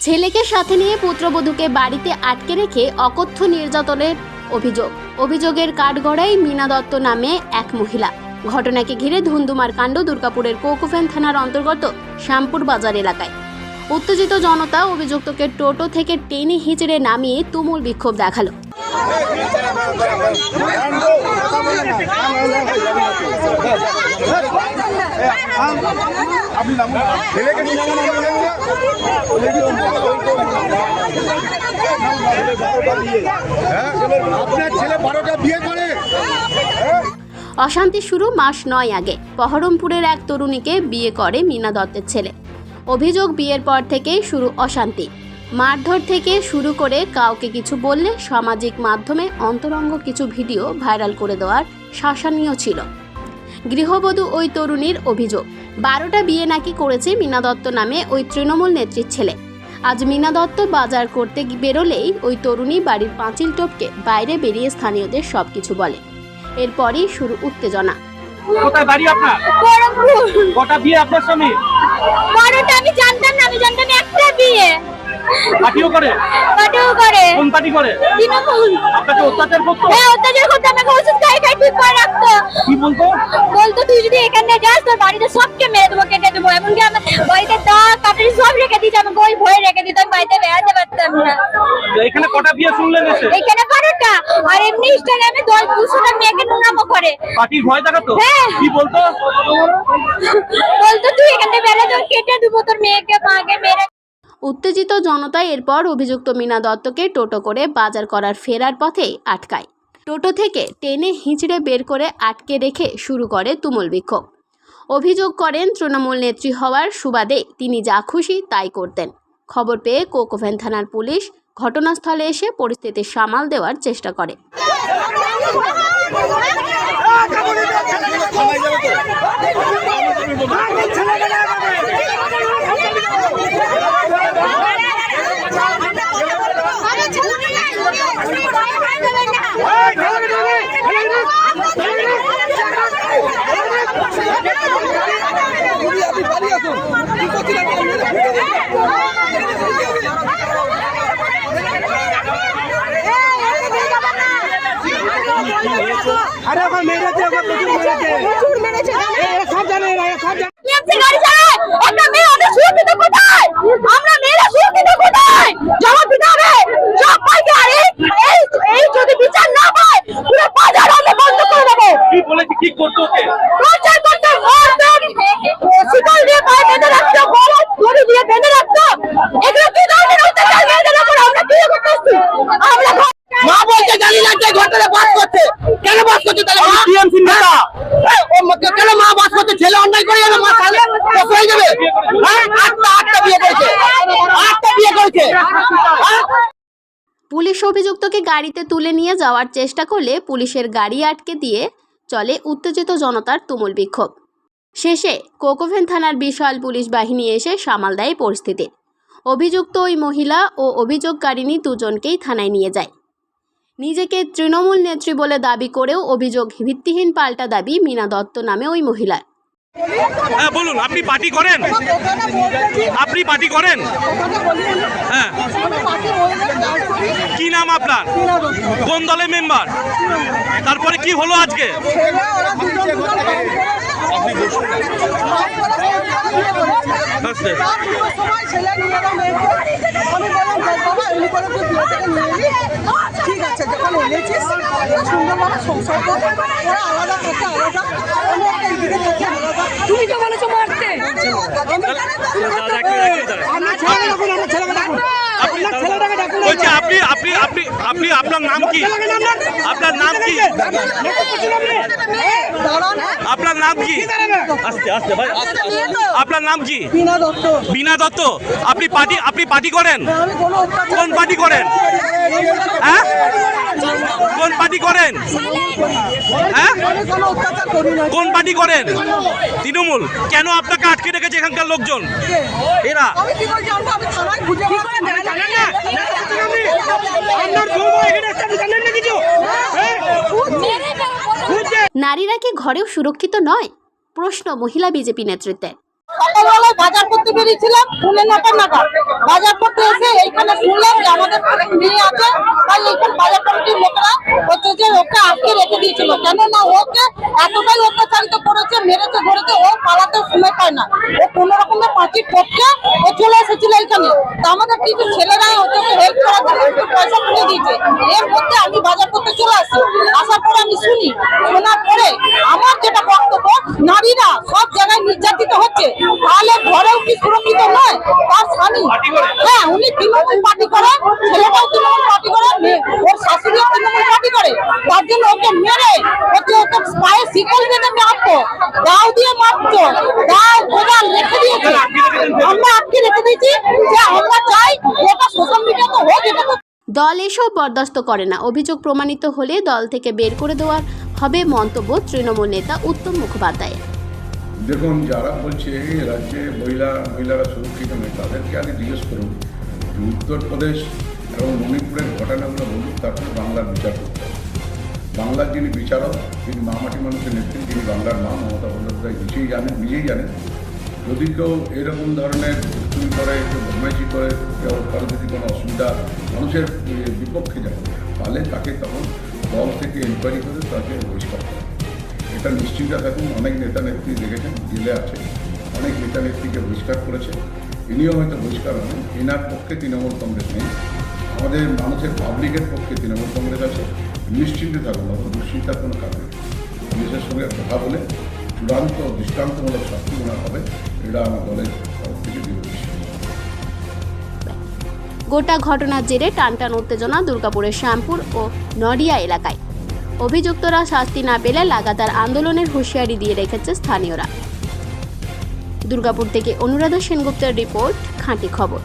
ছেলেকে সাথে নিয়ে পুত্রবধূকে বাড়িতে আটকে রেখে অকথ্য নির্যাতনের অভিযোগের কাঠগড়ায় মীনা দত্ত নামে এক মহিলা। ঘটনাকে ঘিরে ধুন্ধুমার কাণ্ড দুর্গাপুরের কোকোভেন থানার অন্তর্গত শ্যামপুর বাজার এলাকায়। উত্তেজিত জনতা অভিযুক্তকে টোটো থেকে টেনে হিঁচড়ে নামিয়ে তুমুল বিক্ষোভ দেখালো। অশান্তি শুরু মাস 9 আগে। বহরমপুরের এক তরুণীকে বিয়ে করে মীনা দত্তের ছেলে। অভিযোগ, বিয়ের পর থেকেই শুরু অশান্তি। মারধর থেকে শুরু করে কাউকে কিছু বললে সামাজিক মাধ্যমে অন্তরঙ্গ কিছু ভিডিও ভাইরাল করে দেওয়ার শাসানীয় ছিল। গৃহবধূ ওই তরুণীর অভিযোগ, 12টা বিয়ে নাকি করেছে মীনা দত্ত নামে ওই তৃণমূল নেত্রীর ছেলে। আজ মীনা দত্ত বাজার করতে বেরোলেই ওই তরুণী বাড়ির পাঁচিল টপকে বাইরে বেরিয়ে স্থানীয়দের সবকিছু বলে। এরপরই শুরু উত্তেজনা। কোথায় বাড়ি আপনার? বহরমপুর। কটা বিয়ে আপনার স্বামী? 12টা। আমি জানতাম না, আমি জানতাম একটা বিয়ে। পার্টিও করে? পার্টিও করে। কোন পার্টি করে? তৃণমূল। আপনাকে অত্যাচার করতো? হ্যাঁ, অত্যাচার করতো। আমাকে ওষুধ খাই ঠিক করে রাখতো। কি বলতো? বলতো তুই যদি এখানে যাস তোর বাড়িতে সবকে মেরে দেবো, কেটে দেবো। এমনকি আমার বাড়িতে দাগ কাটারি সব রেখে দিয়েছে। আমাকে ওই ভয়ে রেখে দিত, আমি বাড়িতে বেড়াতে পারতাম না। এখানে কটা বিয়ে শুনলেন এসে? এখানে 12টা। আর এমনি ইনস্টাগ্রামে 10-200টা মেয়েকে নোংরামো করে। পার্টির ভয় দেখাতো? হ্যাঁ। কি বলতো? বলতো তুই এখানে বেড়াতে কেটে দেবো তোর মেয়েকে মাকে মেরে। উত্তেজিত জনতা এরপর অভিযুক্ত মীনা দত্তকে টোটো করে বাজার করার ফেরার পথে আটকায়। টোটো থেকে টেনে হিঁচড়ে বের করে আটকে রেখে শুরু করে তুমুল বিক্ষোভ। অভিযোগ করেন, তৃণমূল নেত্রী হওয়ার সুবাদে তিনি যা খুশি তাই করতেন। খবর পেয়ে কোকোভেন থানার পুলিশ ঘটনাস্থলে এসে পরিস্থিতি সামাল দেওয়ার চেষ্টা করে। अरे ओके मेरेছে ওকে প্রচুর মেরেছে এরা সব জানে এরা সব জানে টিএমসি গাড়ি চালায় একটা মেয়ে অনেক সুরক্ষিত কোথায়? আমরা মেয়েরা সুরক্ষিত কোথায়? জবাব দিতে হবে সবাইকে। আর এই যদি বিচার না পায় পুরো বাজার আমরা বন্ধ করে দেবো। কি বলেছি? কি করতো ওকে? টর্চার করতে মারধর, শিকল দিয়ে পায়ে বেঁধে রাখতো, গলা দড়ি দিয়ে বেঁধে রাখতো। এগুলো কি ধরনের অত্যাচার মেয়েদের উপর আমরা কি করতেছি? আমরা মা বলতে জানি না যে ঘটনা বাস করতে কেন বাস করতে তাহলে মা টিএমসি নেতা ও কেন মা বাস করতে ছেলে অন্যায় করে যাবে মা তাহলে কত হয়ে যাবে? হ্যাঁ, আটটা বিয়ে করেছে, 8টা বিয়ে করেছে। পুলিশ অভিযুক্তকে গাড়িতে তুলে নিয়ে যাওয়ার চেষ্টা করলে পুলিশের গাড়ি আটকে দিয়ে চলে উত্তেজিত জনতার তুমুল বিক্ষোভ। শেষে কোকোভেন থানার বিশাল পুলিশ বাহিনী এসে সামাল দেয় পরিস্থিতি। অভিযুক্ত ওই মহিলা ও অভিযোগকারিণী দুজনকেই থানায় নিয়ে যায়। নিজেকে তৃণমূল নেত্রী বলে দাবি করেও অভিযোগ ভিত্তিহীন পাল্টা দাবি মীনা দত্ত নামে ওই মহিলার। হ্যাঁ বলুন, আপনি পার্টি করেন? আপনি পার্টি করেন? হ্যাঁ। কি নাম আপনার? কোন দলের মেম্বার? তারপরে কি হলো আজকে? ঠিক আছে, যখন এনেছিস সুন্দরভাবে সংসার করে ওরা আলাদা করতে আলাদা, আমি একটা এদিকে করতে আলাদা। তুমি তো বলেছো মারতে। আপনার নাম কি? আপনার নাম কি? আপনার নাম কি? আস্তে আস্তে ভাই, আপনার নাম কি? বীণা দত্ত। বীণা দত্ত। আপনি পার্টি করেন? কোন পার্টি করেন? হ্যাঁ, কোন পার্টি করেন? হ্যাঁ, কোন পার্টি করেন? তৃণমূল। কেন আপনাকে আটকে রেখেছে এখানকার লোকজন? এরা নারীরা কি ঘরেও সুরক্ষিত নয়? প্রশ্ন মহিলা বিজেপি নেতৃত্বের। সকালবেলায় বাজার করতে বেরিয়েছিলাম 9:30 নাগাদ। বাজার করতে এসে এইখানে শুনলাম যে আমাদের মেয়ে আছে, তাই এইখানে বাজার কমিটির লোকেরা হচ্ছে যে ওকে আটকে রেখে দিয়েছিল। কেননা ওকে এতটাই অত্যাচারিত করেছে, মেরেছে ধরেছে, ও পালাতে সময় পায় না। ও কোনো রকমের পাঁচি টপকে ও চলে এসেছিল এইখানে। তা আমাদের কিছু ছেলেরা ওকে হেল্প করার জন্য একটু পয়সা তুলে দিয়েছে। এর মধ্যে আমি বাজার করতে চলে আসি। আসার পরে আমি শুনি, শোনার পরে আমার যেটা বক্তব্য, নারীরা সব জায়গায় নির্যাতিত হচ্ছে, তাহলে ঘরেও কি সুরক্ষিত নয়? তার স্বামী, হ্যাঁ, উনি তৃণমূল পার্টি করে, ছেলেটাও তৃণমূল পার্টি করে, ওর শাশুড়িও তৃণমূল পার্টি করে। তার জন্য ওকে মেরে ওকে পায়ে শিকল বেঁধে মারতো, দাও দিয়ে মারতো, দাও কোদাল রেখে দিয়েছে। আমরা আটকে রেখে দিয়েছি যে আমরা চাই এটা সোশ্যাল মিডিয়াতে হোক। এটা দল এসব বরদাস্ত করে না। অভিযোগ প্রমাণিত হলে দল থেকে বের করে দেওয়ার হবে মন্তব্য তৃণমূল নেতা উত্তম মুখোপাধ্যায়ের। দেখুন, যারা বলছে এই রাজ্যে মহিলারা সুরক্ষিত নয়, তাদেরকে আগে জিজ্ঞেস করুন যে উত্তরপ্রদেশ এবং মণিপুরের ঘটনাগুলো বলুন, তারপরে বাংলার বিচার করতে হবে। বাংলার যিনি বিচারক, তিনি মামাটি মানুষের নেত্রী, যিনি বাংলার মা মমতা বন্দ্যোপাধ্যায় নিজেই জানেন যদি কেউ এরকম ধরনের দুষ্টুমি করে, কেউ বদমাইশি করে, কেউ কারো যদি কোনো অসুবিধা মানুষের বিপক্ষে যায়, তাহলে তাকে তখন দল থেকে এনকোয়ারি করে তাকে বহিষ্কার করে। এটা নিশ্চিন্ত থাকুন, অনেক নেতা নেত্রী দেখেছেন, জেলে আছে, অনেক নেতা নেত্রীকে বহিষ্কার করেছে, ইনিও হয়তো বহিষ্কার হবেন। এনার পক্ষে তৃণমূল কংগ্রেস নেই, আমাদের মানুষের পাবলিকের পক্ষে তৃণমূল কংগ্রেস আছে। নিশ্চিন্তে থাকুন, অত দুশ্চিন্তার কোনো কারণ নেই। পুলিশের সঙ্গে কথা বলে চূড়ান্ত দৃষ্টান্তমূলক শাস্তি ওনার হবে, এটা আমার দলের তরফ থেকে দৃঢ় বিশ্বাস। গোটা ঘটনার জেরে টানটান উত্তেজনা দুর্গাপুরের শ্যামপুর ও নডিয়া এলাকায়। অভিযুক্তরা শাস্তি না পেলে লাগাতার আন্দোলনের হুঁশিয়ারি দিয়ে রেখেছে স্থানীয়রা। দুর্গাপুর থেকে অনুরাধা সেনগুপ্তের রিপোর্ট, খাঁটি খবর।